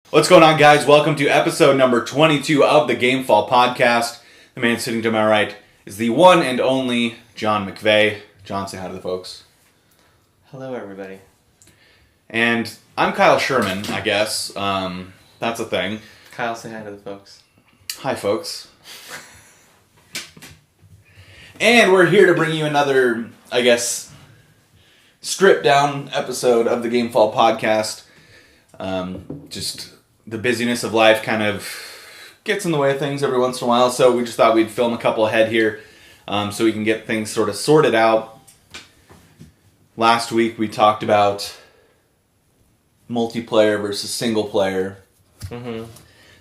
What's going on, guys? Welcome to episode number 22 of the Gamefall podcast. The man sitting to my right is the one and only John McVeigh. John, say hi to the folks. Hello, everybody. And I'm Kyle Sherman, I guess. That's a thing. Kyle, say hi to the folks. Hi, folks. And we're here to bring you another, I guess, stripped down episode of the Gamefall podcast. Just the busyness of life kind of gets in the way of things every once in a while, so we just thought we'd film a couple ahead here so we can get things sort of sorted out. Last week we talked about multiplayer versus single player.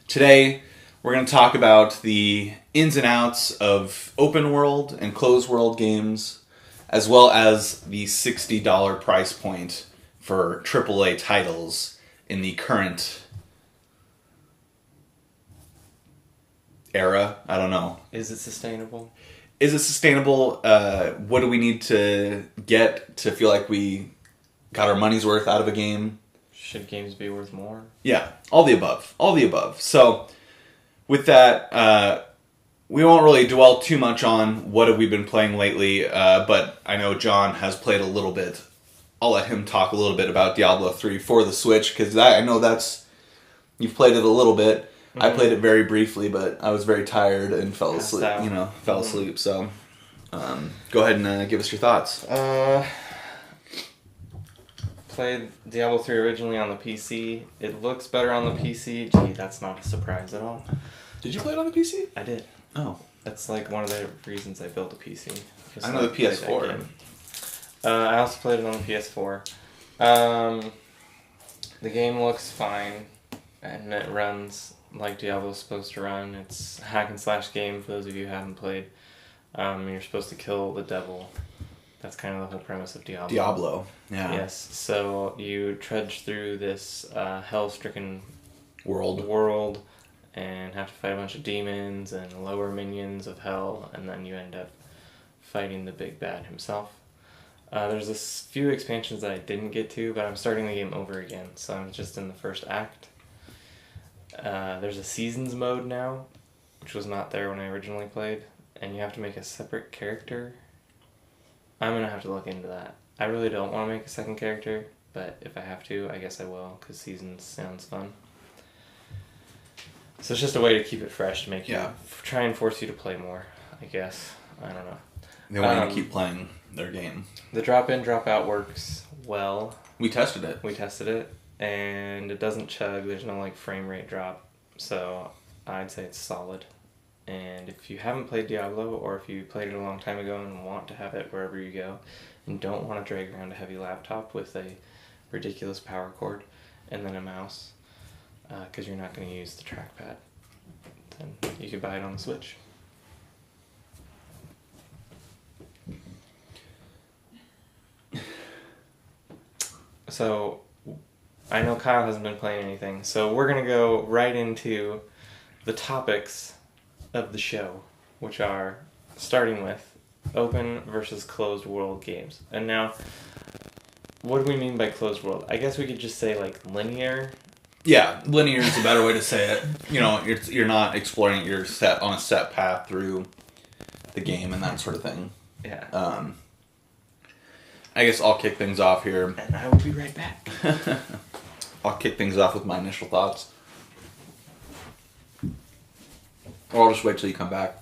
Today we're going to talk about the ins and outs of open world and closed world games, as well as the $60 price point for AAA titles in the current era. I don't know. Is it sustainable? Is it sustainable? What do we need to get to feel like we got our money's worth out of a game? Should games be worth more? Yeah, all the above. All the above. So, with that, we won't really dwell too much on what have we been playing lately, but I know John has played a little bit. I'll let him talk a little bit about Diablo 3 for the Switch, because I know you've played it a little bit. I played it very briefly, but I was very tired and fell asleep. So, go ahead and give us your thoughts. Played Diablo 3 originally on the PC. It looks better on the PC. Gee, that's not a surprise at all. Did you play it on the PC? I did. Oh. That's like one of the reasons I built a PC. I know the PS4. I also played it on the PS4. The game looks fine, and it runs like Diablo's supposed to run. It's a hack and slash game for those of you who haven't played. You're supposed to kill the devil. That's kind of the whole premise of Diablo. Yeah. Yes. So you trudge through this hell-stricken world and have to fight a bunch of demons and lower minions of hell, and then you end up fighting the big bad himself. There's a few expansions that I didn't get to, but I'm starting the game over again, so I'm just in the first act. There's a seasons mode now, which was not there when I originally played, and you have to make a separate character. I'm going to have to look into that. I really don't want to make a second character, but if I have to, I guess I will, because seasons sounds fun. So it's just a way to keep it fresh, to make you try and force you to play more, I guess. I don't know. They want you to keep playing their game. The drop-in, drop-out works well. We tested it, and it doesn't chug. There's no frame rate drop, so I'd say it's solid. And if you haven't played Diablo, or if you played it a long time ago and want to have it wherever you go, and don't want to drag around a heavy laptop with a ridiculous power cord and then a mouse, because you're not going to use the trackpad, then you could buy it on the Switch. So, I know Kyle hasn't been playing anything, so we're going to go right into the topics of the show, which are, starting with, open versus closed world games. And now, what do we mean by closed world? I guess we could just say, linear. Yeah, linear is a better way to say it. You know, you're not exploring it, you're set on a set path through the game and that sort of thing. Yeah. I guess I'll kick things off here. And I will be right back. I'll kick things off with my initial thoughts. Or I'll just wait till you come back.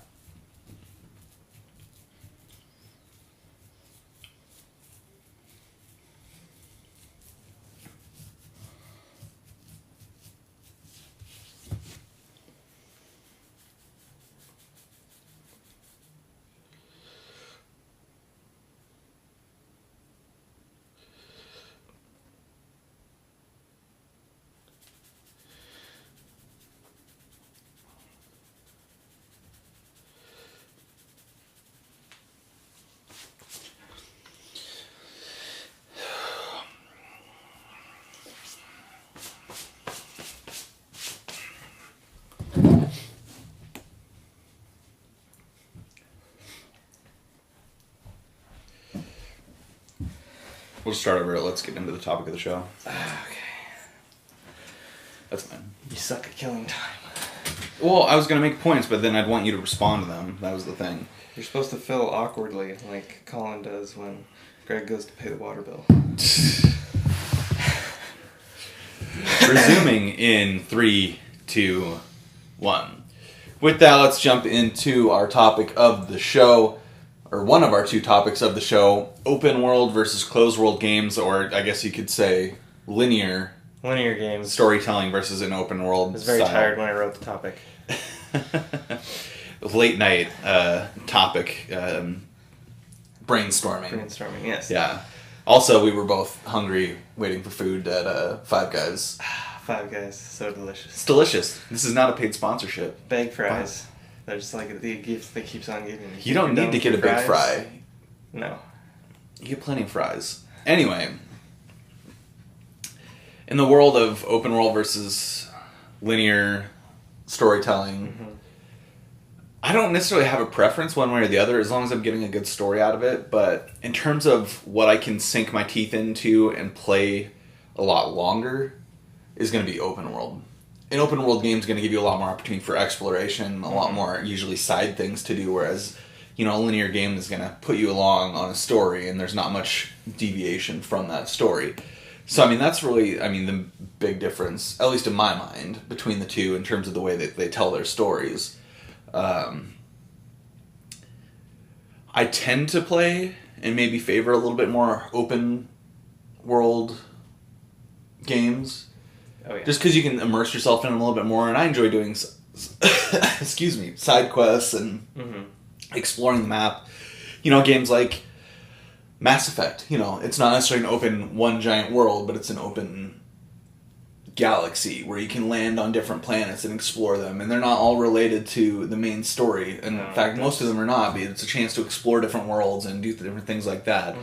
We'll just start over. Let's get into the topic of the show. Okay. That's fine. You suck at killing time. Well, I was going to make points, but then I'd want you to respond to them. That was the thing. You're supposed to fill awkwardly, like Colin does when Greg goes to pay the water bill. Resuming in 3, 2, 1. With that, let's jump into our topic of the show, or one of our two topics of the show, open world versus closed world games, or I guess you could say linear games. Storytelling versus an open world. I was very tired when I wrote the topic. Late night topic, brainstorming. Brainstorming, yes. Yeah. Also, we were both hungry, waiting for food at Five Guys. Five Guys, so delicious. It's delicious. This is not a paid sponsorship. Bag fries. They're just like the gifts that keeps on giving. You don't need to get a big fry. No. You get plenty of fries. Anyway, in the world of open world versus linear storytelling, I don't necessarily have a preference one way or the other as long as I'm getting a good story out of it. But in terms of what I can sink my teeth into and play a lot longer is going to be open world. An open world game is going to give you a lot more opportunity for exploration, a lot more usually side things to do, whereas a linear game is going to put you along on a story and there's not much deviation from that story. So, I mean, that's really, the big difference, at least in my mind, between the two in terms of the way that they tell their stories. I tend to play and maybe favor a little bit more open world games. Oh, yeah. Just because you can immerse yourself in them a little bit more. And I enjoy doing, side quests and exploring the map. Games like Mass Effect. It's not necessarily an open one giant world, but it's an open galaxy where you can land on different planets and explore them, and they're not all related to the main story. And in fact, most of them are not. But it's a chance to explore different worlds and do different things like that.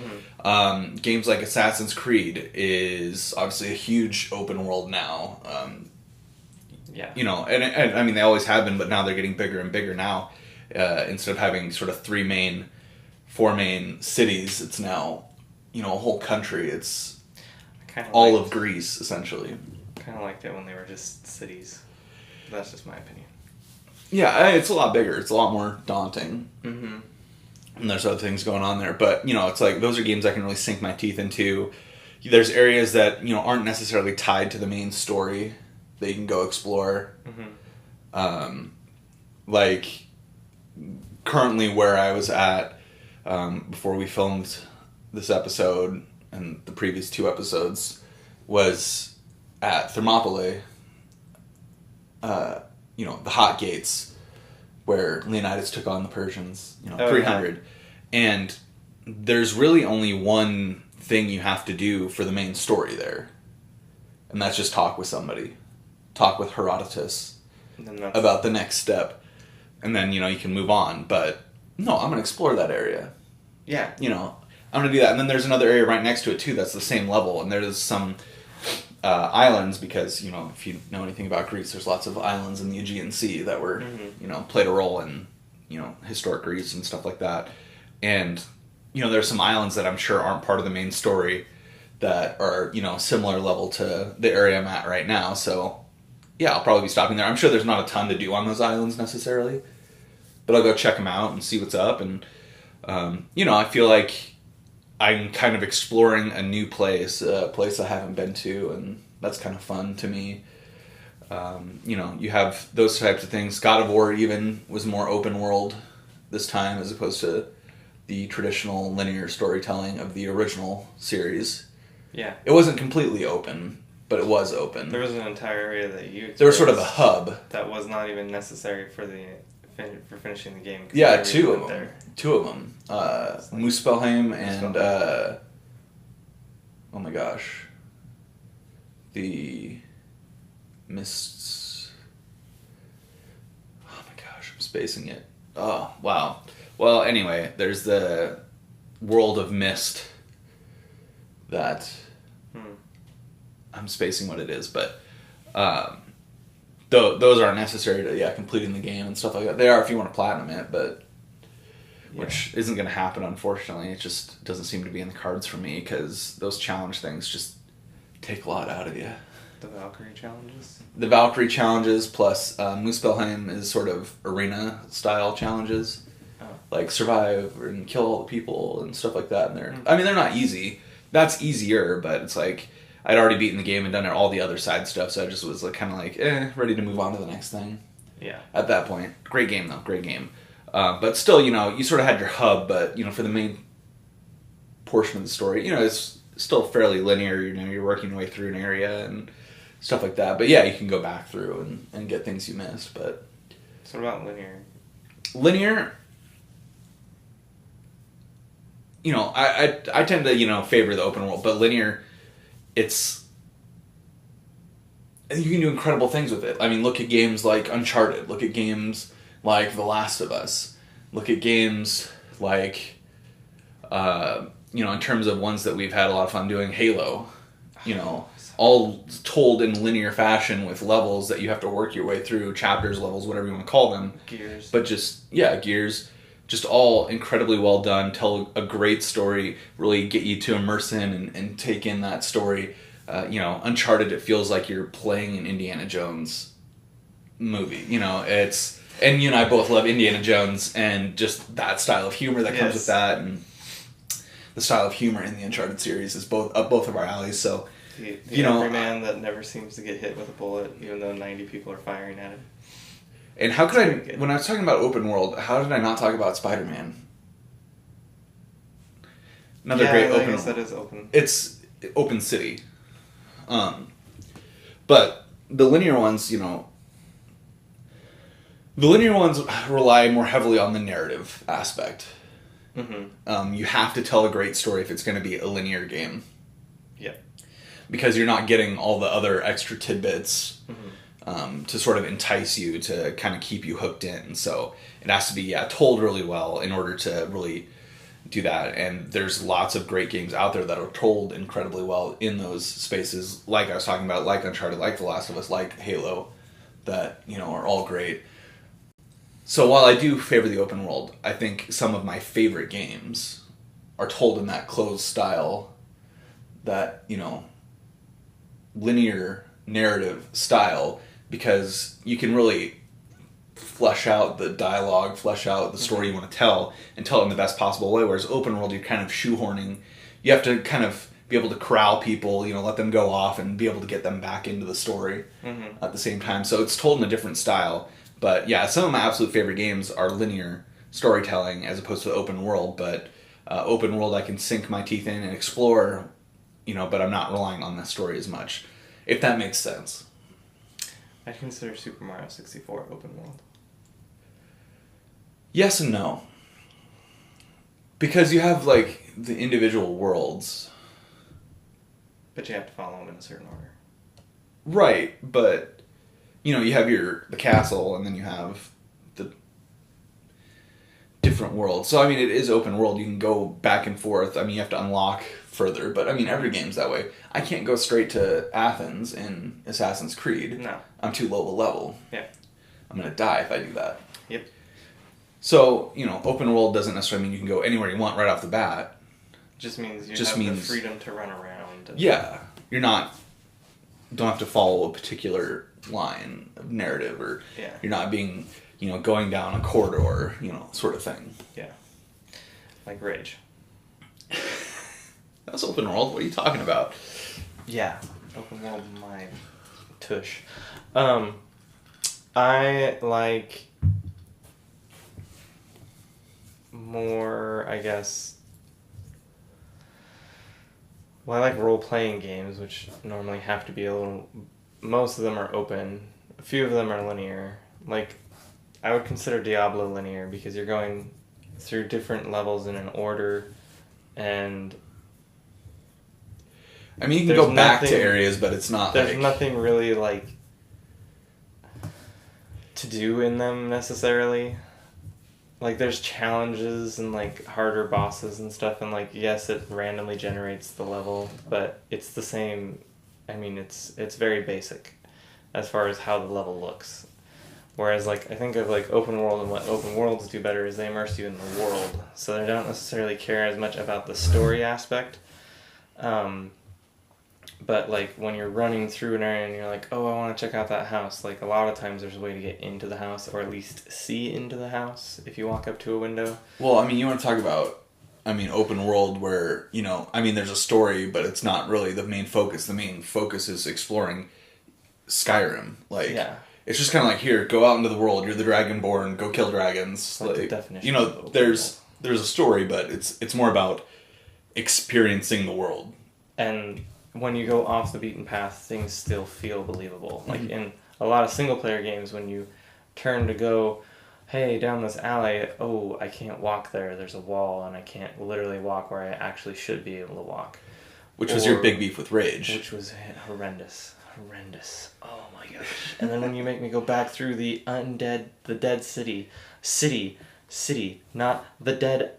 Games like Assassin's Creed is obviously a huge open world now. And they always have been, but now they're getting bigger and bigger now. Instead of having sort of 4 main cities, it's now a whole country. It's all of Greece essentially. Kind of liked it when they were just cities. That's just my opinion. Yeah, it's a lot bigger. It's a lot more daunting. And there's other things going on there. But, it's like, those are games I can really sink my teeth into. There's areas that, aren't necessarily tied to the main story that you can go explore. Like, currently where I was at before we filmed this episode and the previous 2 episodes was at Thermopylae, the Hot Gates, where Leonidas took on the Persians, 300. Yeah. And there's really only one thing you have to do for the main story there. And that's just talk with somebody. Talk with Herodotus about the next step. And then, you can move on. But, no, I'm going to explore that area. Yeah. I'm going to do that. And then there's another area right next to it, too, that's the same level. And there's some islands, because, if you know anything about Greece, there's lots of islands in the Aegean Sea that were, played a role in, historic Greece and stuff like that. And, there's some islands that I'm sure aren't part of the main story that are, similar level to the area I'm at right now. So, yeah, I'll probably be stopping there. I'm sure there's not a ton to do on those islands necessarily, but I'll go check them out and see what's up. And, I feel like I'm kind of exploring a new place, a place I haven't been to, and that's kind of fun to me. You have those types of things. God of War even was more open world this time as opposed to the traditional linear storytelling of the original series. Yeah. It wasn't completely open, but it was open. There was an entire area that you... There was sort of a hub. That was not even necessary for finishing the game. Yeah, 2 of them. 2 of them. Muspelheim and... oh my gosh. The... Mists... Oh my gosh, I'm spacing it. Oh, wow. Well, anyway, there's the World of Mist that... I'm spacing what it is, but... those aren't necessary to, completing the game and stuff like that. They are if you want to platinum it, but... Which isn't going to happen, unfortunately. It just doesn't seem to be in the cards for me, because those challenge things just take a lot out of you. The Valkyrie challenges? The Valkyrie challenges plus Muspelheim is sort of arena-style challenges. Oh. Like survive and kill all the people and stuff like that. And they're not easy. That's easier, but it's like I'd already beaten the game and done all the other side stuff, so I just was like kind of like, ready to move on to the next thing. Yeah. At that point. Great game, though. Great game. But still, you sort of had your hub, but, for the main portion of the story, it's still fairly linear. You're working your way through an area and stuff like that. But yeah, you can go back through and get things you missed. But so what about linear? Linear, I tend to, favor the open world. But linear, you can do incredible things with it. I mean, look at games like Uncharted. Look at games like The Last of Us. Look at games like, in terms of ones that we've had a lot of fun doing, Halo. All told in linear fashion with levels that you have to work your way through, chapters, levels, whatever you want to call them. Gears. But Gears. Just all incredibly well done, tell a great story, really get you to immerse in and take in that story. Uncharted, it feels like you're playing an Indiana Jones movie. And you and I both love Indiana Jones and just that style of humor that comes with that, and the style of humor in the Uncharted series is both of our alleys. So, the everyman that never seems to get hit with a bullet, even though 90 people are firing at him. And how could I, when I was talking about open world, how did I not talk about Spider-Man? Another great open. I guess that is open. It's open city. But the linear ones, rely more heavily on the narrative aspect. Mm-hmm. You have to tell a great story if it's going to be a linear game. Yeah. Because you're not getting all the other extra tidbits mm-hmm. To sort of entice you, to kind of keep you hooked in. So it has to be, told really well in order to really do that. And there's lots of great games out there that are told incredibly well in those spaces, like I was talking about, like Uncharted, like The Last of Us, like Halo, that, are all great. So while I do favor the open world, I think some of my favorite games are told in that closed style, that, linear narrative style, because you can really flesh out the dialogue, flesh out the story you want to tell, and tell it in the best possible way, whereas open world, you're kind of shoehorning. You have to kind of be able to corral people, let them go off and be able to get them back into the story mm-hmm. at the same time. So it's told in a different style. But yeah, some of my absolute favorite games are linear storytelling as opposed to open world. But open world, I can sink my teeth in and explore, but I'm not relying on the story as much, if that makes sense. I consider Super Mario 64 open world. Yes and no. Because you have, the individual worlds. But you have to follow them in a certain order. Right, but, you have the castle, and then you have the different worlds. So, it is open world. You can go back and forth. You have to unlock further, but, every game's that way. I can't go straight to Athens in Assassin's Creed. No. I'm too low a level. Yeah. I'm going to die if I do that. Yep. So, open world doesn't necessarily mean you can go anywhere you want right off the bat. Just means you have the freedom to run around. Yeah. Don't have to follow a particular line of narrative, or you're not being, going down a corridor, sort of thing. Yeah. Like Rage. That's open world. What are you talking about? Yeah. Open world, my tush. I like more, I guess. Well, I like role-playing games, which normally have to be most of them are open. A few of them are linear. I would consider Diablo linear, because you're going through different levels in an order, and you can go back to areas, but it's not there's nothing really, to do in them, necessarily. There's challenges and, harder bosses and stuff, and, yes, it randomly generates the level, but it's the same. It's very basic as far as how the level looks. Whereas, I think of, open world, and what open worlds do better is they immerse you in the world, so they don't necessarily care as much about the story aspect. But, like, when you're running through an area and you're like, oh, I want to check out that house, like, a lot of times there's a way to get into the house, or at least see into the house if you walk up to a window. Well, I mean, you want to talk about, I mean, open world where, you know, I mean, there's a story, but it's not really the main focus. The main focus is exploring Skyrim. Like, Yeah. it's just kind of like, here, go out into the world. You're the Dragonborn. Go kill dragons. Like the definition you know, of open there's a story, but it's more about experiencing the world. And when you go off the beaten path, things still feel believable. Like, Mhm. in a lot of single-player games, when you turn to go, hey, down this alley, oh, I can't walk there. There's a wall, and I can't literally walk where I actually should be able to walk. Which was your big beef with Rage. Which was horrendous. Horrendous. Oh my gosh. And then when you make me go back through the dead city, not the dead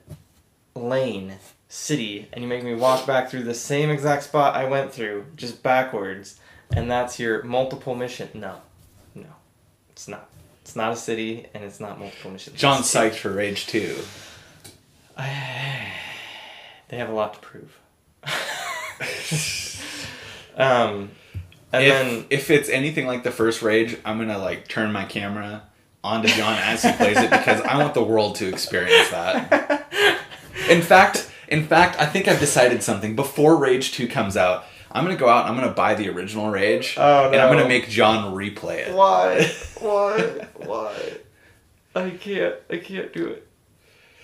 lane, city, and you make me walk back through the same exact spot I went through, just backwards, and that's your multiple mission. No. It's not. It's not a city, and it's not multiple missions. John's psyched for Rage 2. They have a lot to prove. And if it's anything like the first Rage, I'm gonna like turn my camera onto John as he plays it because I want the world to experience that. In fact, I think I've decided something. Before Rage 2 comes out, I'm gonna go out and I'm gonna buy the original Rage, and I'm gonna make John replay it. Why? I can't do it.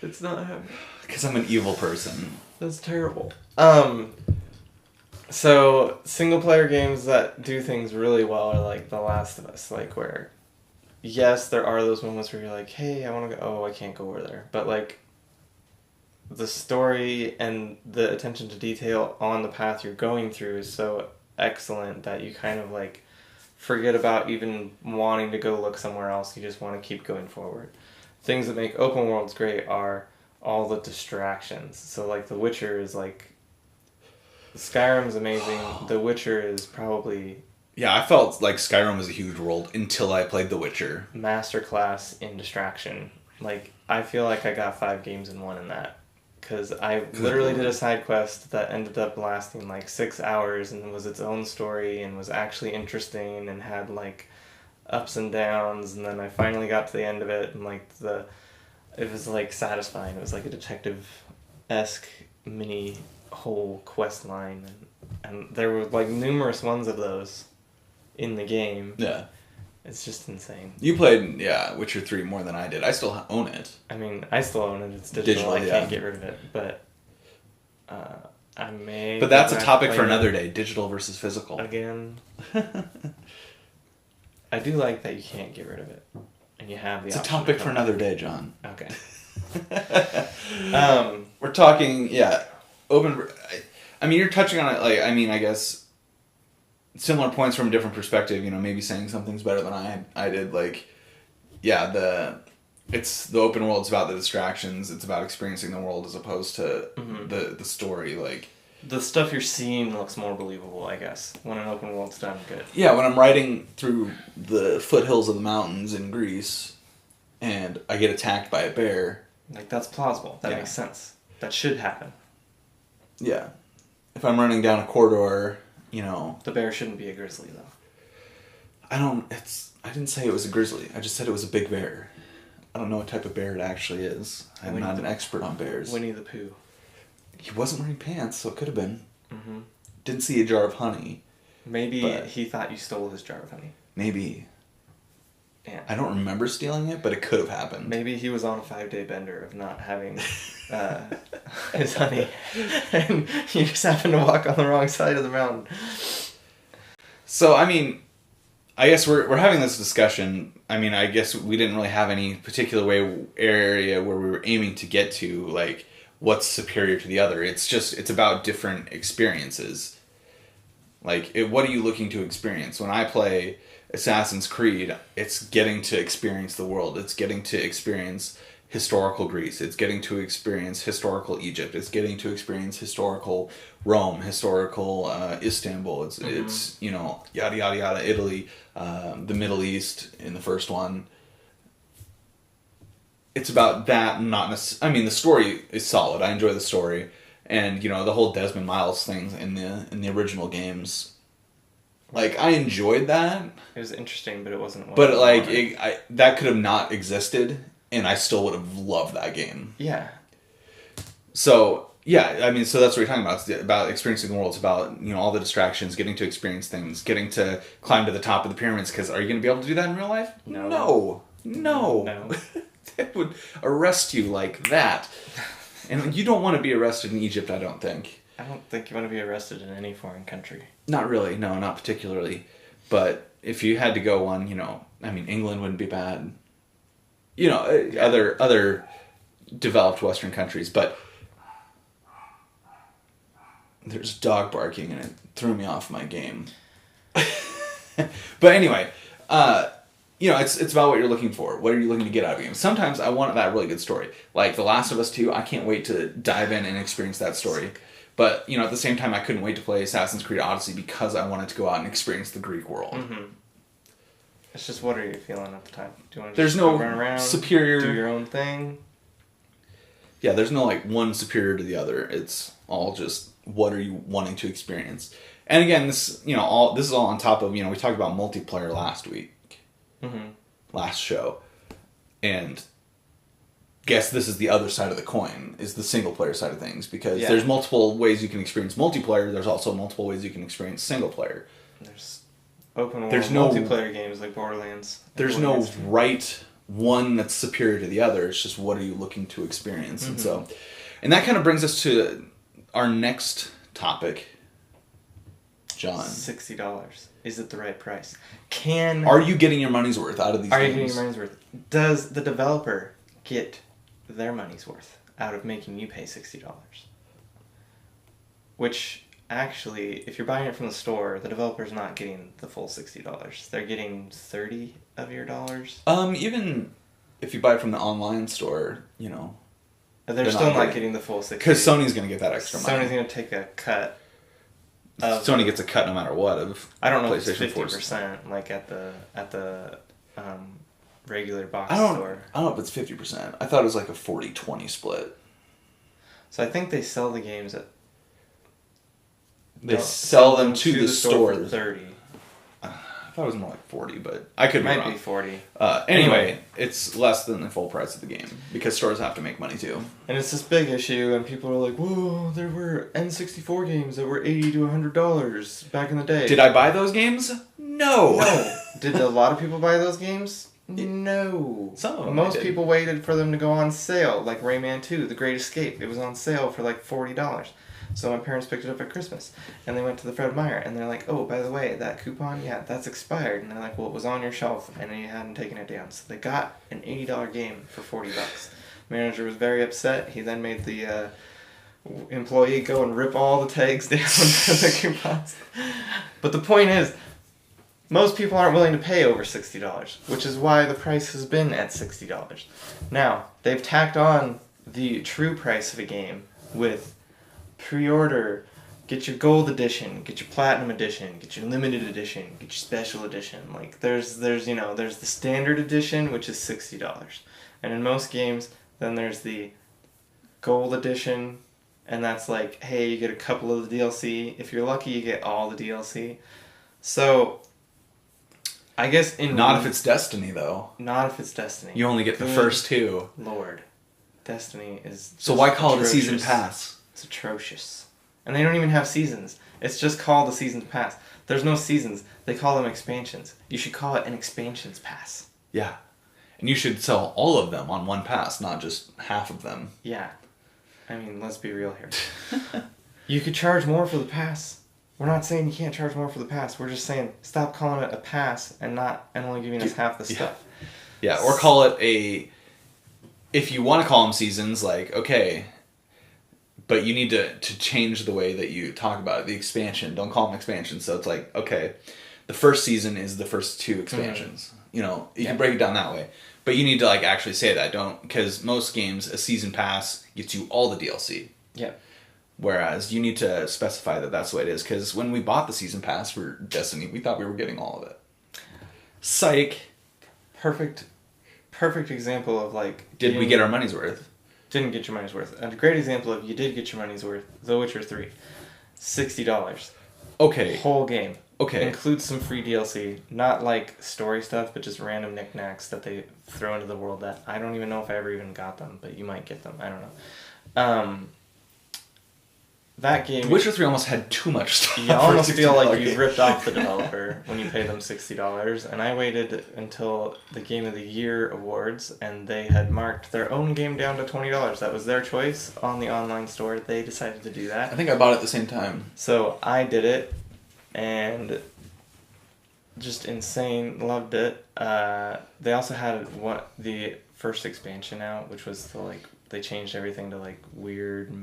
It's not happening. Because I'm an evil person. That's terrible. So, single-player games that do things really well are like The Last of Us, like where, yes, there are those moments where you're like, hey, I want to go, oh, I can't go over there. But, like, the story and the attention to detail on the path you're going through is so excellent that you kind of, like, forget about even wanting to go look somewhere else. You just want to keep going forward. Things that make open worlds great are all the distractions. So, like, The Witcher is, like... Skyrim's amazing. The Witcher is probably... Yeah, I felt like Skyrim was a huge world until I played The Witcher. Masterclass in distraction. Like, I feel like I got 5 games in one in that. Because I literally did a side quest that ended up lasting like 6 hours and was its own story and was actually interesting and had like ups and downs, and then I finally got to the end of it and like it was like satisfying. It was like a detective-esque mini whole quest line, and there were like numerous ones of those in the game. Yeah. It's just insane. You played, Witcher 3 more than I did. I still own it. I mean, I still own it. It's digital. I can't get rid of it. But I may... But that's a topic for another day. Digital versus physical. Again. I do like that you can't get rid of it. And you have the It's a option topic for another day, John. Okay. We're talking, open... I mean, you're touching on it, like, I mean, I guess... similar points from a different perspective, maybe saying something's better than I did, like, it's the open world, it's about the distractions, it's about experiencing the world as opposed to the story, like... The stuff you're seeing looks more believable, I guess, when an open world's done good. Yeah, when I'm riding through the foothills of the mountains in Greece, and I get attacked by a bear... Like, that's plausible. That makes sense. That should happen. Yeah. If I'm running down a corridor... The bear shouldn't be a grizzly, though. I didn't say it was a grizzly. I just said it was a big bear. I don't know what type of bear it actually is. I'm not an expert on bears. Winnie the Pooh. He wasn't wearing pants, so it could have been. Mm-hmm. Didn't see a jar of honey. Maybe he thought you stole his jar of honey. Maybe. Yeah. I don't remember stealing it, but it could have happened. Maybe he was on a 5-day bender of not having his honey, and you just happened to walk on the wrong side of the mountain. So, I mean, I guess we're having this discussion. I mean, I guess we didn't really have any particular area where we were aiming to get to, like, what's superior to the other. It's about different experiences. Like, what are you looking to experience? When I play Assassin's Creed, it's getting to experience the world. It's getting to experience historical Greece. It's getting to experience historical Egypt. It's getting to experience historical Rome, historical Istanbul. It's yada yada yada, Italy, the Middle East in the first one. It's about that, not necessarily... I mean, the story is solid. I enjoy the story. And, the whole Desmond Miles thing in the original games Like, I enjoyed that. It was interesting, but it wasn't what But, I like, wanted. that could have not existed, and I still would have loved that game. Yeah. So, yeah, I mean, so that's what we're talking about. It's about experiencing the world. It's about, you know, all the distractions, getting to experience things, getting to climb to the top of the pyramids, because are you going to be able to do that in real life? No. No. They would arrest you like that. And you don't want to be arrested in Egypt, I don't think. I don't think you want to be arrested in any foreign country. Not really, no, not particularly. But if you had to go one, you know, I mean, England wouldn't be bad. You know, other developed Western countries, but there's dog barking and it threw me off my game. But anyway, you know, it's about what you're looking for. What are you looking to get out of a game? Sometimes I want that really good story. Like The Last of Us 2, I can't wait to dive in and experience that story. But, you know, at the same time, I couldn't wait to play Assassin's Creed Odyssey because I wanted to go out and experience the Greek world. Mm-hmm. It's just, what are you feeling at the time? Do you want to There's just no run around, superior... do your own thing? Yeah, there's no, like, one superior to the other. It's all just, what are you wanting to experience? And again, this, you know, this is all on top of, you know, we talked about multiplayer last week. Mm-hmm. Last show. And guess this is the other side of the coin, is the single player side of things, because there's multiple ways you can experience multiplayer, there's also multiple ways you can experience single player. There's open world multiplayer games like Borderlands. There's no right one that's superior to the other, it's just what are you looking to experience. Mm-hmm. And that kind of brings us to our next topic. John. $60. Is it the right price? Are you getting your money's worth out of these games? Are you getting your money's worth? Does the developer get their money's worth out of making you pay $60? Which, actually, if you're buying it from the store, the developer's not getting the full $60. They're getting 30 of your dollars. Even if you buy it from the online store, you know... They're still not getting the full $60. Because Sony's going to get that extra money. Sony's going to take a cut. Sony gets a cut no matter what of I don't know if it's 50%, like at the regular box I store. don't know if it's 50%. I thought it was like a 40-20 split. So I think they sell the games at... They sell them to the store for 30. I thought it was more like 40, but I could be wrong. Might be 40. Anyway, it's less than the full price of the game, because stores have to make money too. And it's this big issue, and people are like, whoa, there were N64 games that were $80 to $100 back in the day. Did I buy those games? No. Did a lot of people buy those games? No. Some of them Most people waited for them to go on sale, like Rayman 2, The Great Escape. It was on sale for like $40. So my parents picked it up at Christmas, and they went to the Fred Meyer, and they're like, oh, by the way, that coupon, yeah, that's expired. And they're like, well, it was on your shelf, and you hadn't taken it down. So they got an $80 game for $40. Manager was very upset. He then made the employee go and rip all the tags down for the coupons. But the point is, most people aren't willing to pay over $60, which is why the price has been at $60. Now, they've tacked on the true price of a game with pre-order, get your gold edition, get your platinum edition, get your limited edition, get your special edition. Like there's the standard edition, which is $60. And in most games, then there's the gold edition, and that's like, hey, you get a couple of the DLC. If you're lucky, you get all the DLC. So I guess not if it's Destiny though. Not if it's Destiny. You only get the first two. Lord. Destiny is so why call atrocious. it a season pass? It's atrocious. And they don't even have seasons. It's just called a season pass. There's no seasons. They call them expansions. You should call it an expansions pass. Yeah. And you should sell all of them on one pass, not just half of them. Yeah. I mean, let's be real here. You could charge more for the pass. We're not saying you can't charge more for the pass. We're just saying stop calling it a pass and only giving us half the stuff. Yeah, or call it a... If you want to call them seasons, like, okay... But you need to change the way that you talk about it. The expansion. Don't call them expansions. So it's like, okay, the first season is the first two expansions. Mm-hmm. You know, you can break it down that way. But you need to like actually say that. Don't, because most games, a season pass gets you all the DLC. Yeah. Whereas you need to specify that that's the way it is. Because when we bought the season pass for Destiny, we thought we were getting all of it. Psych. Perfect example of like... Did we get our money's worth? Didn't get your money's worth. A great example of you did get your money's worth, The Witcher 3. $60. Okay. Whole game. Okay. Includes some free DLC, not like story stuff, but just random knickknacks that they throw into the world that I don't even know if I ever even got them, but you might get them. I don't know. That game... The Witcher 3 almost had too much stuff. You almost feel like you've ripped off the developer when you pay them $60. And I waited until the Game of the Year awards, and they had marked their own game down to $20. That was their choice on the online store. They decided to do that. I think I bought it at the same time. So I did it, and just insane. Loved it. They also had the first expansion out, which was they changed everything to like weird...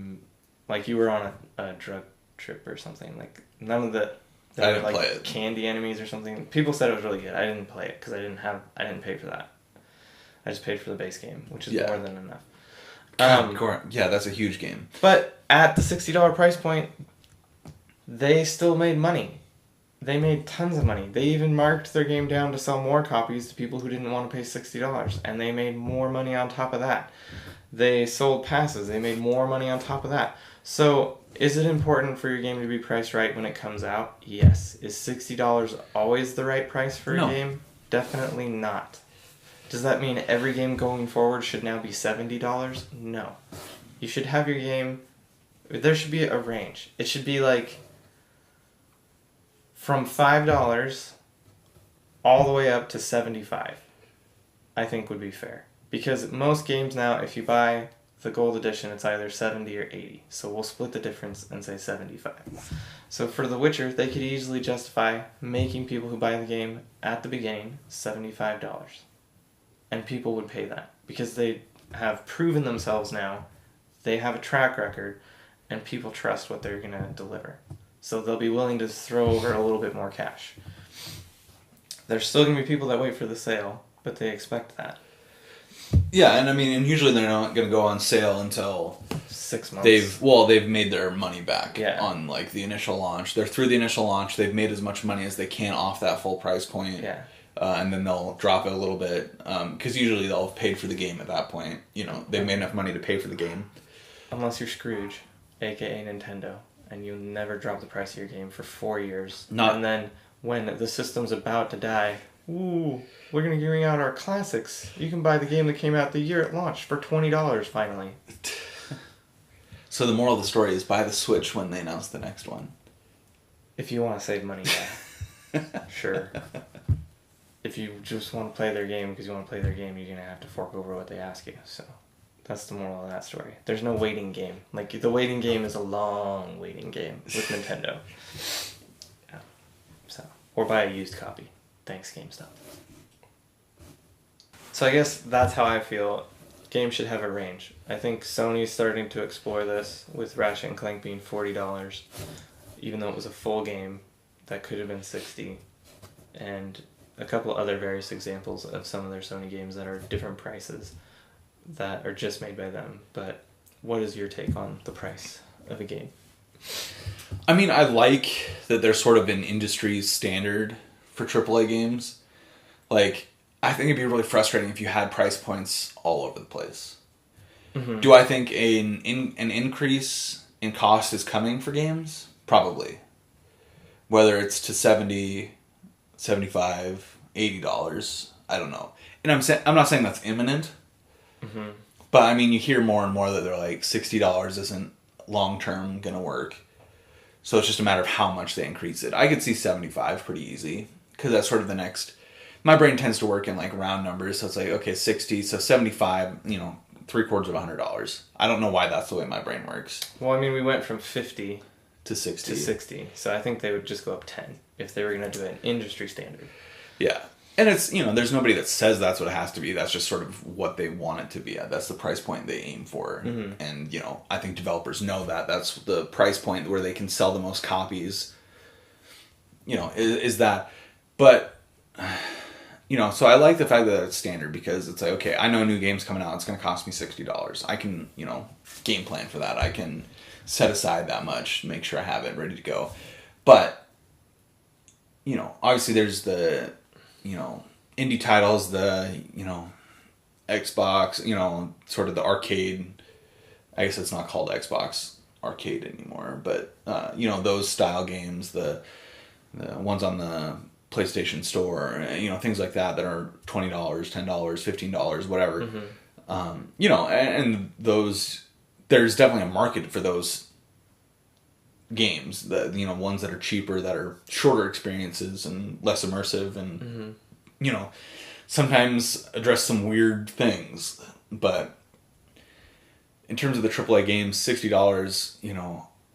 Like you were on a drug trip or something. Like none of the I didn't play it. Candy enemies or something. People said it was really good. I didn't play it because I didn't pay for that. I just paid for the base game, which is more than enough. Yeah, that's a huge game. But at the $60 price point, they still made money. They made tons of money. They even marked their game down to sell more copies to people who didn't want to pay $60, and they made more money on top of that. They sold passes. They made more money on top of that. So, is it important for your game to be priced right when it comes out? Yes. Is $60 always the right price for a game? Definitely not. Does that mean every game going forward should now be $70? No. You should have your game... There should be a range. It should be like... from $5 all the way up to $75. I think would be fair. Because most games now, if you buy the gold edition, it's either 70 or 80. So we'll split the difference and say 75. So for The Witcher, they could easily justify making people who buy the game at the beginning $75. And people would pay that. Because they have proven themselves now. They have a track record. And people trust what they're going to deliver. So they'll be willing to throw over a little bit more cash. There's still going to be people that wait for the sale. But they expect that. Yeah, and usually they're not going to go on sale until 6 months. They've made their money back on like the initial launch. They're through the initial launch. They've made as much money as they can off that full price point. Yeah. And then they'll drop it a little bit because usually they'll have paid for the game at that point. They've made enough money to pay for the game. Unless you're Scrooge, aka Nintendo, and you never drop the price of your game for 4 years. And then when the system's about to die. Ooh, we're going to bring out our classics. You can buy the game that came out the year it launched for $20 finally. So the moral of the story is buy the Switch when they announce the next one. If you want to save money, yeah. Sure. If you just want to play their game because you want to play their game, you're going to have to fork over what they ask you. So that's the moral of that story. There's no waiting game. Like, the waiting game is a long waiting game with Nintendo. Yeah. So, or buy a used copy. Thanks, GameStop. So I guess that's how I feel. Games should have a range. I think Sony's starting to explore this with Ratchet and Clank being $40, even though it was a full game that could have been $60, and a couple other various examples of some of their Sony games that are different prices that are just made by them. But what is your take on the price of a game? I like that they're sort of an industry standard for AAA games. Like, I think it'd be really frustrating if you had price points all over the place. Mm-hmm. Do I think an increase in cost is coming for games? Probably. Whether it's to $70, $75, $80, I don't know. And I'm not saying that's imminent. Mm-hmm. But you hear more and more that they're like $60 isn't long term gonna work. So it's just a matter of how much they increase it. I could see 75 pretty easy. Because that's sort of the next... My brain tends to work in like round numbers. So it's like, okay, 60. So 75, $750. $100. I don't know why that's the way my brain works. Well, we went from 50 to 60. To 60. So I think they would just go up 10 if they were going to do an industry standard. Yeah. And it's, there's nobody that says that's what it has to be. That's just sort of what they want it to be at. That's the price point they aim for. Mm-hmm. And, I think developers know that. That's the price point where they can sell the most copies. Is that... But, so I like the fact that it's standard because it's like, okay, I know a new game's coming out. It's going to cost me $60. I can, game plan for that. I can set aside that much, make sure I have it ready to go. But, obviously there's the, indie titles, the, Xbox, sort of the arcade. I guess it's not called Xbox Arcade anymore. But, those style games, the the ones on the PlayStation Store, things like that are $20, $10, $15, whatever. And those, there's definitely a market for those games, ones that are cheaper, that are shorter experiences and less immersive, and sometimes address some weird things. But in terms of the AAA games, $60,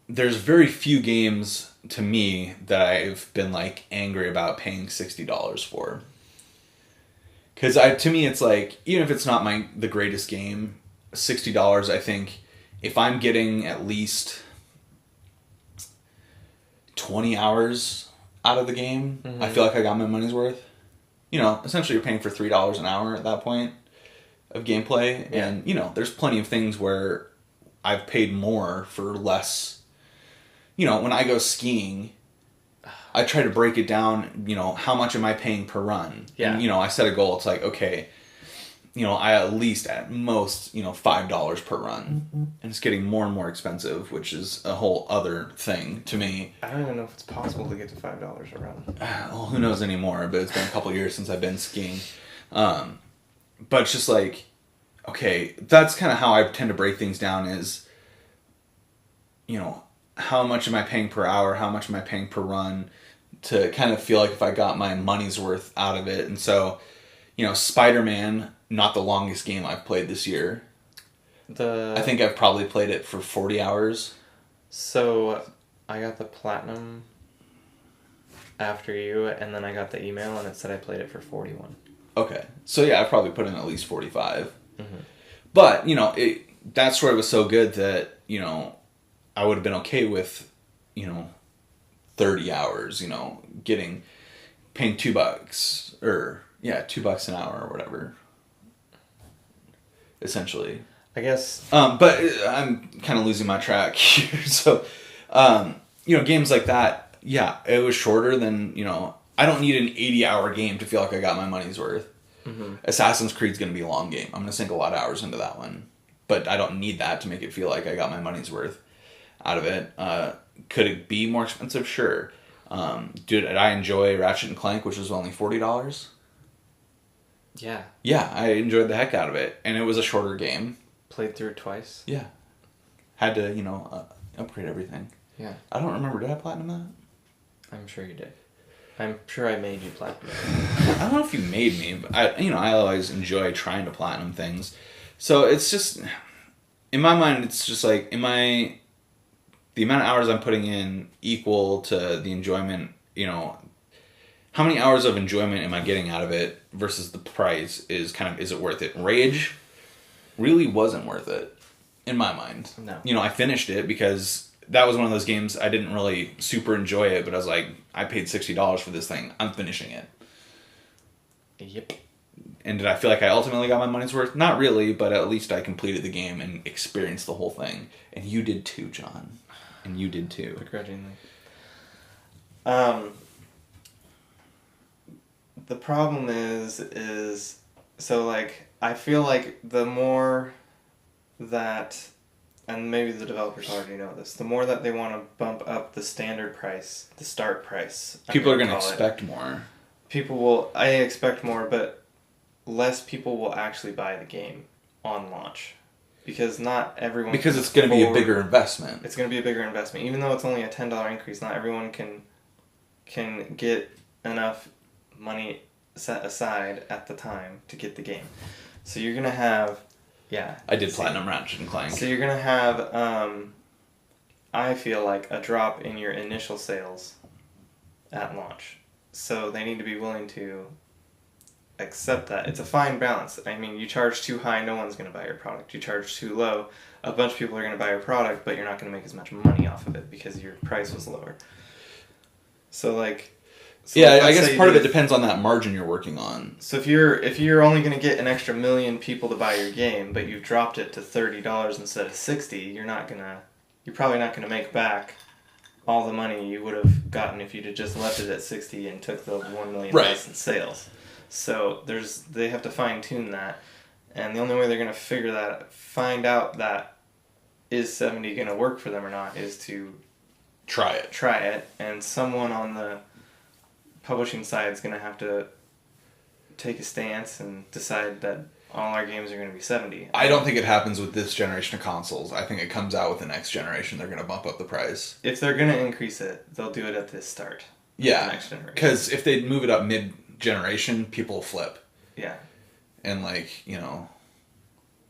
there's very few games to me that I've been like angry about paying $60 for. Because to me, it's like, even if it's not the greatest game, $60, I think if I'm getting at least 20 hours out of the game, I feel like I got my money's worth. Essentially you're paying for $3 an hour at that point of gameplay. Yeah. And, there's plenty of things where I've paid more for less. When I go skiing, I try to break it down, how much am I paying per run? Yeah. And, I set a goal. It's like, okay, I at most, $5 per run. And it's getting more and more expensive, which is a whole other thing to me. I don't even know if it's possible to get to $5 a run. Well, who knows anymore, but it's been a couple of years since I've been skiing. But it's just like, okay, that's kind of how I tend to break things down is, how much am I paying per hour? How much am I paying per run? To kind of feel like if I got my money's worth out of it. And so, Spider-Man, not the longest game I've played this year. I think I've probably played it for 40 hours. So, I got the platinum after you, and then I got the email, and it said I played it for 41. Okay. So, yeah, I probably put in at least 45. But, that story was so good that, I would have been okay with, 30 hours, paying $2 or $2 an hour or whatever. Essentially. I guess. But I'm kind of losing my track here. So, games like that, yeah, it was shorter than, I don't need an 80-hour game to feel like I got my money's worth. Assassin's Creed's going to be a long game. I'm going to sink a lot of hours into that one. But I don't need that to make it feel like I got my money's worth out of it. Could it be more expensive? Sure. Did I enjoy Ratchet and Clank, which was only $40? Yeah. Yeah, I enjoyed the heck out of it. And it was a shorter game. Played through it twice? Yeah. Had to, upgrade everything. Yeah. I don't remember. Did I platinum that? I'm sure you did. I'm sure I made you platinum. I don't know if you made me, but I always enjoy trying to platinum things. So it's just, in my mind, it's just like, the amount of hours I'm putting in equal to the enjoyment, how many hours of enjoyment am I getting out of it versus the price is it worth it? Rage really wasn't worth it, in my mind. No. I finished it because that was one of those games I didn't really super enjoy it, but I was like, I paid $60 for this thing. I'm finishing it. Yep. And did I feel like I ultimately got my money's worth? Not really, but at least I completed the game and experienced the whole thing. And you did too, John. And you did too. Begrudgingly. The problem is so like I feel like the more that, and maybe the developers already know this, the more that they want to bump up the standard price, the start price. People are going to expect more. I expect more, but less people will actually buy the game on launch. Because not everyone... Because it's going to be a bigger investment. It's going to be a bigger investment. Even though it's only a $10 increase, not everyone can get enough money set aside at the time to get the game. So you're going to have... Yeah. I did Platinum Ratchet and Clank. So you're going to have, I feel like, a drop in your initial sales at launch. So they need to be willing to accept that. It's a fine balance. I mean, you charge too high, no one's going to buy your product. You charge too low, a bunch of people are going to buy your product, but you're not going to make as much money off of it because your price was lower. So like... I guess part of it depends on that margin you're working on. So if you're only going to get an extra 1 million people to buy your game, but you've dropped it to $30 instead of $60, you're probably not going to make back all the money you would have gotten if you'd have just left it at 60 and took the 1 million less in sales. So they have to fine tune that, and the only way they're going to find out that is 70 going to work for them or not is to try it, and someone on the publishing side is going to have to take a stance and decide that all our games are going to be $70. I don't think it happens with this generation of consoles. I think it comes out with the next generation. They're going to bump up the price. If they're going to increase it, they'll do it at the start. Yeah, the next generation. Because if they move it up mid-generation, people will flip. Yeah. And like, you know,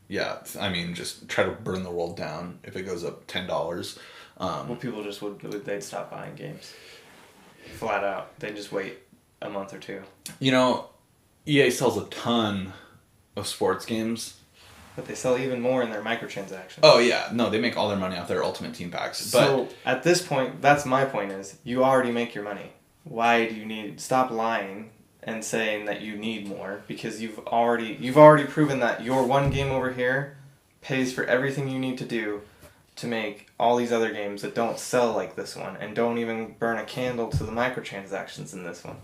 yeah, I mean, just try to burn the world down if it goes up $10. Well, people just they'd stop buying games. Flat out. They'd just wait a month or two. You know, EA sells a ton of sports games. But they sell even more in their microtransactions. Oh, yeah. No, they make all their money off their Ultimate Team packs. So, at this point, that's my point is, you already make your money. Why do you need... Stop lying and saying that you need more, because you've already proven that your one game over here pays for everything you need to do to make all these other games that don't sell like this one and don't even burn a candle to the microtransactions in this one.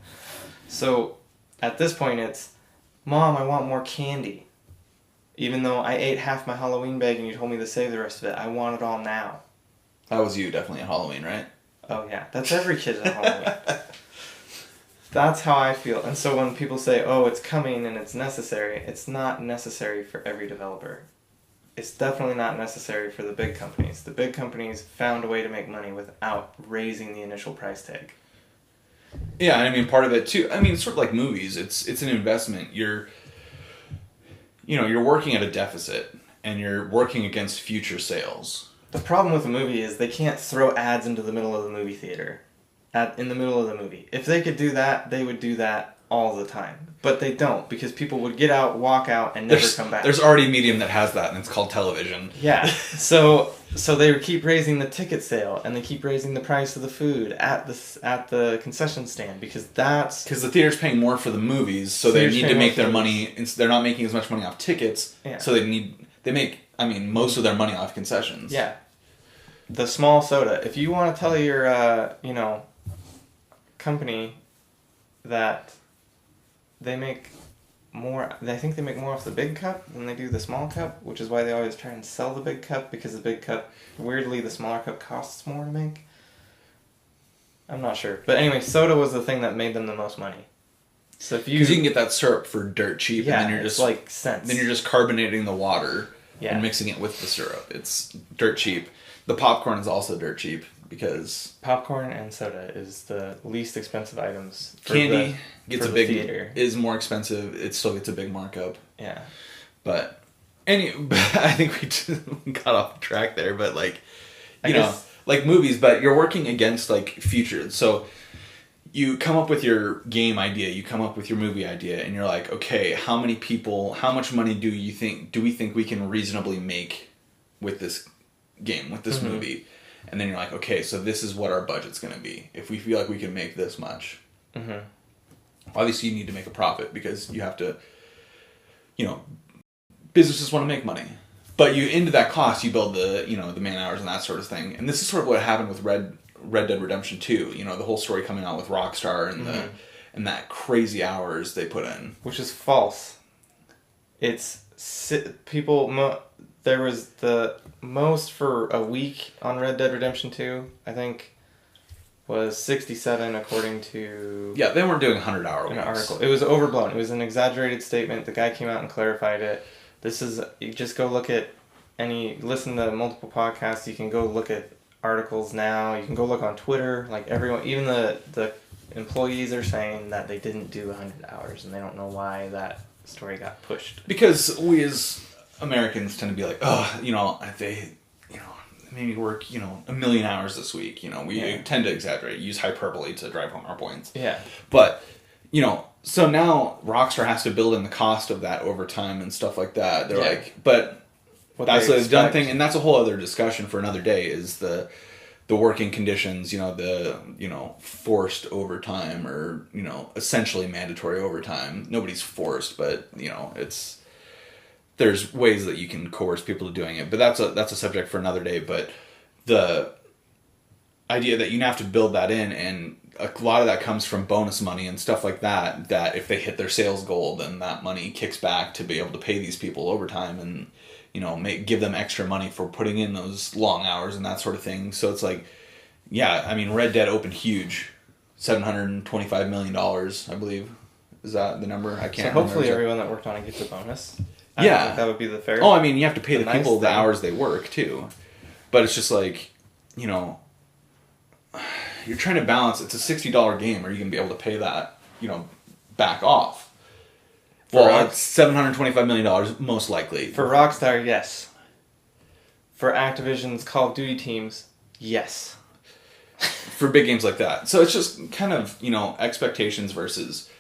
So, at this point, it's, Mom, I want more candy. Even though I ate half my Halloween bag and you told me to save the rest of it, I want it all now. That was you, definitely, at Halloween, right? Oh, yeah. That's every kid at Halloween. That's how I feel. And so when people say, oh, it's coming and it's necessary, it's not necessary for every developer. It's definitely not necessary for the big companies. The big companies found a way to make money without raising the initial price tag. Yeah, I mean, part of it, too. I mean, it's sort of like movies. It's an investment. You're working at a deficit, and you're working against future sales. The problem with a movie is they can't throw ads into the middle of the movie theater. In the middle of the movie. If they could do that, they would do that all the time. But they don't, because people would get out, walk out, and never come back. There's already a medium that has that, and it's called television. Yeah. So they keep raising the ticket sale, and they keep raising the price of the food at the concession stand, because that's... Because the theater's paying more for the movies, so they need to make their money... They're not making as much money off tickets, so they make, most of their money off concessions. Yeah. The small soda. If you want to tell your, company that they make more... I think they make more off the big cup than they do the small cup, which is why they always try and sell the big cup, because the big cup, weirdly, the smaller cup costs more to make. I'm not sure. But anyway, soda was the thing that made them the most money. So if because you can get that syrup for dirt cheap, yeah, and then you're just like cents. Then you're just carbonating the water and mixing it with the syrup. It's dirt cheap. The popcorn is also dirt cheap because popcorn and soda is the least expensive items. Candy is more expensive. It still gets a big markup. Yeah, but I think we got off track there. But like, like movies, but you're working against like future. So you come up with your game idea, you come up with your movie idea, and you're like, okay, how much money do we think we can reasonably make with this game, with this movie? And then you're like, okay, so this is what our budget's going to be. If we feel like we can make this much. Obviously you need to make a profit because you have to, businesses want to make money. But into that cost, you build the man hours and that sort of thing. And this is sort of what happened with Red Dead Redemption 2. The whole story coming out with Rockstar and that crazy hours they put in. Which is false. It's there was the most for a week on Red Dead Redemption 2, I think, was 67 according to... Yeah, they weren't doing 100-hour weeks. An article. It was overblown. It was an exaggerated statement. The guy came out and clarified it. You just go look at listen to multiple podcasts. You can go look at articles now. You can go look on Twitter. Like everyone, even the employees are saying that they didn't do 100 hours, and they don't know why that story got pushed. Because we as Americans tend to be like, they maybe work, a million hours this week. We tend to exaggerate, use hyperbole to drive home our points. Yeah. But, so now Rockstar has to build in the cost of that overtime and stuff like that. They're like, but that's a done thing, and that's a whole other discussion for another day, is the working conditions, the forced overtime or, essentially mandatory overtime. Nobody's forced, but, there's ways that you can coerce people to doing it, but that's a subject for another day. But the idea that you have to build that in, and a lot of that comes from bonus money and stuff like that, that if they hit their sales goal, then that money kicks back to be able to pay these people overtime and, give them extra money for putting in those long hours and that sort of thing. So it's like, Red Dead opened huge. $725 million, I believe. Is that the number? I can't remember. So hopefully remember. everyone that worked on it gets a bonus. Yeah. I think that would be the fair. Oh, I mean, you have to pay the nice people the thing. hours they work, too. But it's just like, you know, you're trying to balance, it's a $60 game. Are you going to be able to pay that, you know, back off? Well, it's $725 million, most likely. For Rockstar, yes. For Activision's Call of Duty teams, yes. For big games like that. So it's just kind of, you know, expectations versus,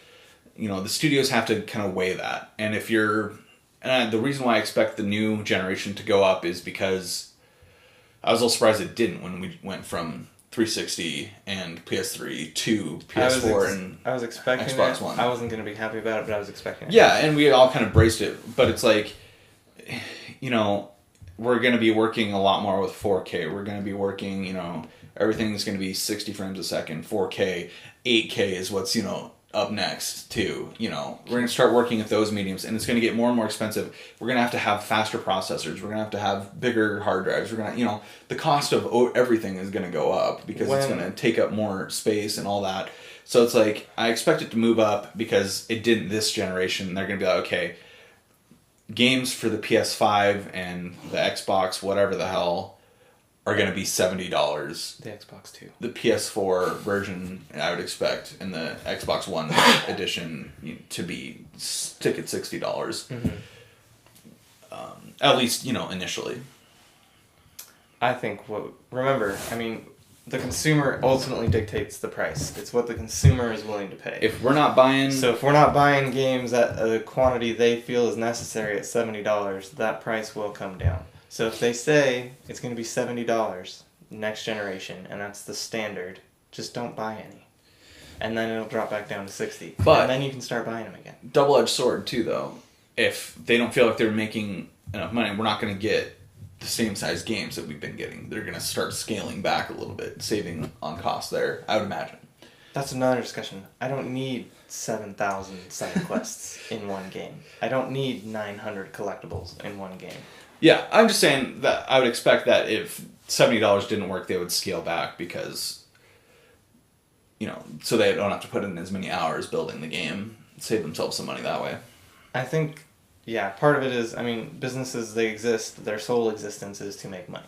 you know, the studios have to kind of weigh that. And if you're... And the reason why I expect the new generation to go up is because I was a little surprised it didn't when we went from 360 and PS3 to PS4 I was expecting Xbox One. I wasn't going to be happy about it, but I was expecting it. Yeah, and we all kind of braced it. But it's like, you know, we're going to be working a lot more with 4K. We're going to be working, you know, everything's going to be 60 frames a second, 4K, 8K is what's, you know, up next too. You know, we're going to start working at those mediums, and it's going to get more and more expensive. We're going to have faster processors. We're going to have bigger hard drives. We're going to, you know, the cost of everything is going to go up because it's going to take up more space and all that. So it's like, I expect it to move up because it didn't this generation. They're going to be like, okay, games for the PS5 and the Xbox, whatever the hell, are going to be $70. The Xbox too. The PS4 version, I would expect, and the Xbox One edition to be stick at $60. Mm-hmm. At least, you know, initially. I think remember, I mean, the consumer ultimately dictates the price. It's what the consumer is willing to pay. If we're not buying... So if we're not buying games at a quantity they feel is necessary at $70, that price will come down. So if they say it's going to be $70 next generation, and that's the standard, just don't buy any. And then it'll drop back down to $60. But and then you can start buying them again. Double-edged sword, too, though. If they don't feel like they're making enough money, we're not going to get the same size games that we've been getting. They're going to start scaling back a little bit, saving on cost there, I would imagine. That's another discussion. I don't need 7,000 side quests in one game. I don't need 900 collectibles in one game. Yeah, I'm just saying that I would expect that if $70 didn't work, they would scale back because, you know, so they don't have to put in as many hours building the game, save themselves some money that way. I think, yeah, part of it is, I mean, businesses, they exist, their sole existence is to make money.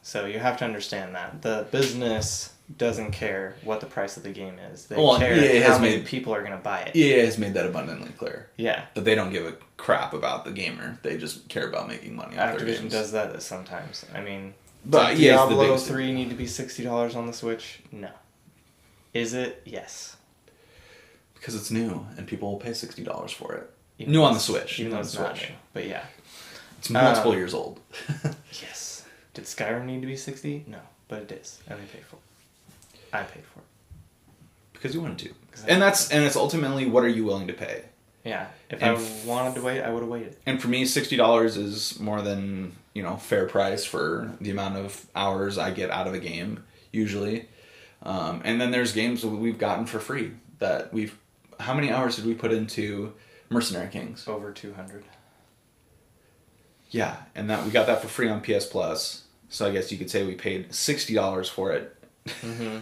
So you have to understand that. The business doesn't care what the price of the game is. They care how many people are going to buy it. EA has made that abundantly clear. Yeah. That they don't give a crap about the gamer. They just care about making money off their games. Activision does that sometimes. I mean, but does Diablo 3 need to be $60 on the Switch? No. Is it? Yes. Because it's new, and people will pay $60 for it. New on the Switch. Even though it's not new. But yeah. It's multiple years old. Yes. Did Skyrim need to be $60? No. But it is. And I paid for it. I paid for it. Because you wanted to. And it's ultimately, what are you willing to pay? Yeah. If I wanted to wait, I would have waited. And for me, $60 is more than, you know, fair price for the amount of hours I get out of a game, usually. And then there's games that we've gotten for free that we've... How many hours did we put into Mercenary Kings? Over 200. Yeah, and that we got that for free on PS Plus. So I guess you could say we paid $60 for it. Mm-hmm.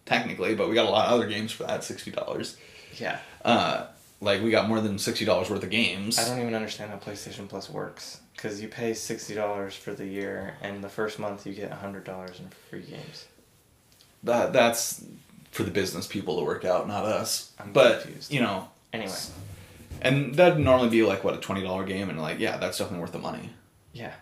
Technically, but we got a lot of other games for that $60. Yeah. Like, we got more than $60 worth of games. I don't even understand how PlayStation Plus works. Because you pay $60 for the year, and the first month you get $100 in free games. That's for the business people to work out, not us. I'm but, confused. you know... Anyway. And that'd normally be, like, what, a $20 game? And, like, yeah, that's definitely worth the money. Yeah.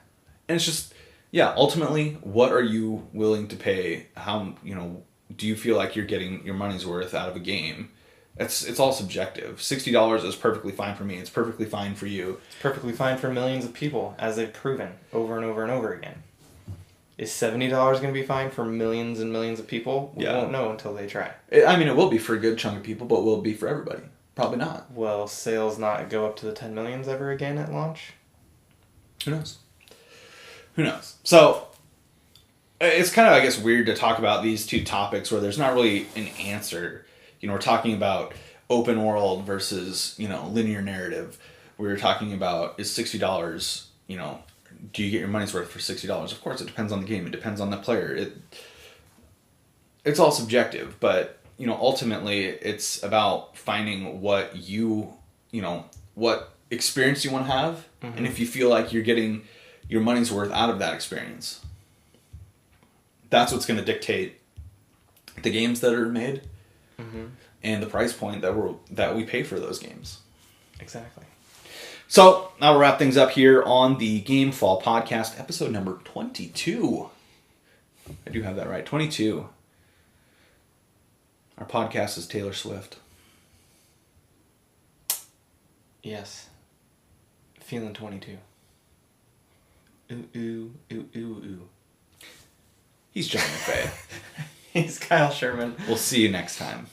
And it's just... Yeah, ultimately, what are you willing to pay? How, you know... Do you feel like you're getting your money's worth out of a game? It's all subjective. $60 is perfectly fine for me. It's perfectly fine for you. It's perfectly fine for millions of people, as they've proven over and over and over again. Is $70 going to be fine for millions and millions of people? We won't know until they try. I mean, it will be for a good chunk of people, but will it be for everybody? Probably not. Will sales not go up to the 10 millions ever again at launch? Who knows? Who knows? So... It's kind of, I guess, weird to talk about these two topics where there's not really an answer. You know, we're talking about open world versus, you know, linear narrative. We were talking about, is $60, you know, do you get your money's worth for $60? Of course, it depends on the game. It depends on the player. It's all subjective, but ultimately it's about finding what what experience you want to have, and if you feel like you're getting your money's worth out of that experience. That's what's going to dictate the games that are made, and the price point that we pay for those games. Exactly. So now we'll wrap things up here on the Gamefall podcast, episode number 22. I do have that right, 22. Our podcast is Taylor Swift. Yes. Feeling 22. Ooh, ooh, ooh, ooh, ooh. He's John McVay. He's Kyle Sherman. We'll see you next time.